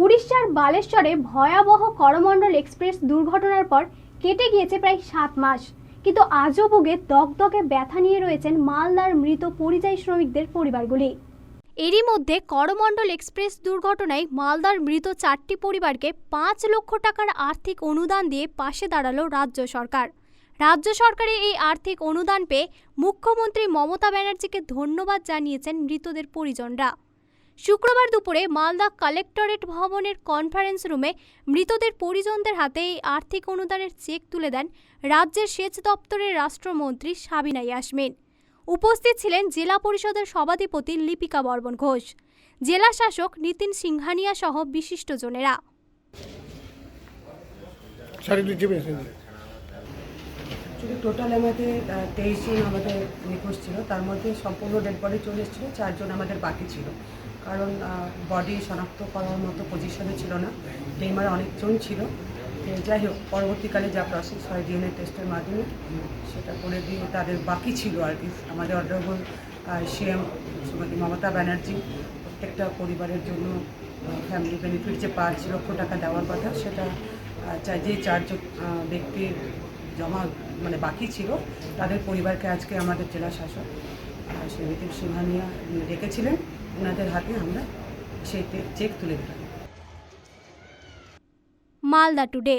উড়িষ্যার বালেশ্বরে ভয়াবহ করমণ্ডল এক্সপ্রেস দুর্ঘটনার পর কেটে গিয়েছে প্রায় 7 মাস, কিন্তু আজও বুকে দগদগে ব্যথা নিয়ে রয়েছেন মালদার মৃত পরিযায়ী শ্রমিকদের পরিবারগুলি। এরই মধ্যে করমণ্ডল এক্সপ্রেস দুর্ঘটনায় মালদার মৃত 4টি পরিবারকে 5 লক্ষ টাকার আর্থিক অনুদান দিয়ে পাশে দাঁড়ালো রাজ্য সরকার। রাজ্য সরকারের এই আর্থিক অনুদান পেয়ে মুখ্যমন্ত্রী মমতা ব্যানার্জিকে ধন্যবাদ জানিয়েছেন মৃতদের পরিজনরা। শুক্রবার দুপুরে মালদা কালেক্টরেট ভবনের কনফারেন্স রুমে মৃতদের পরিজনদের হাতে এই আর্থিক অনুদানের চেক তুলে দেন রাজ্যের সেচ দপ্তরের রাষ্ট্রমন্ত্রী সাবিনা ইয়াসমিন। উপস্থিত ছিলেন জেলা পরিষদের সভাধিপতি লিপিকা বর্মন ঘোষ, জেলা শাসক নিতিন সিংহানিয়া সহ বিশিষ্টজনেরা। টোটাল আমাদের 23 জন আমাদের নিখোঁজ ছিল, তার মধ্যে সম্পূর্ণ ডেড বডি চলে এসেছিলো, 4 জন আমাদের বাকি ছিল, কারণ বডি শনাক্ত করার মতো পজিশনে ছিল না, টেইমার অনেকজন ছিল। যাই হোক, পরবর্তীকালে যা প্রসেস হয় ডিএনএ টেস্টের মাধ্যমে সেটা করে দিয়ে তাদের বাকি ছিল আর কি। আমাদের অনারেবল সিএম শ্রীমতী মমতা ব্যানার্জি প্রত্যেকটা পরিবারের জন্য ফ্যামিলি বেনিফিট যে 5 লক্ষ টাকা দেওয়ার কথা, সেটা যে 4 জন ব্যক্তির জমা বাকি ছিল তাদের পরিবারকে আজকে আমাদের জেলা শাসক শ্রী নিতিন সিংহানিয়া ডেকেছিলেন, ওনাদের হাতে আমরা সেই চেক তুলে দিলাম। মালদা টুডে।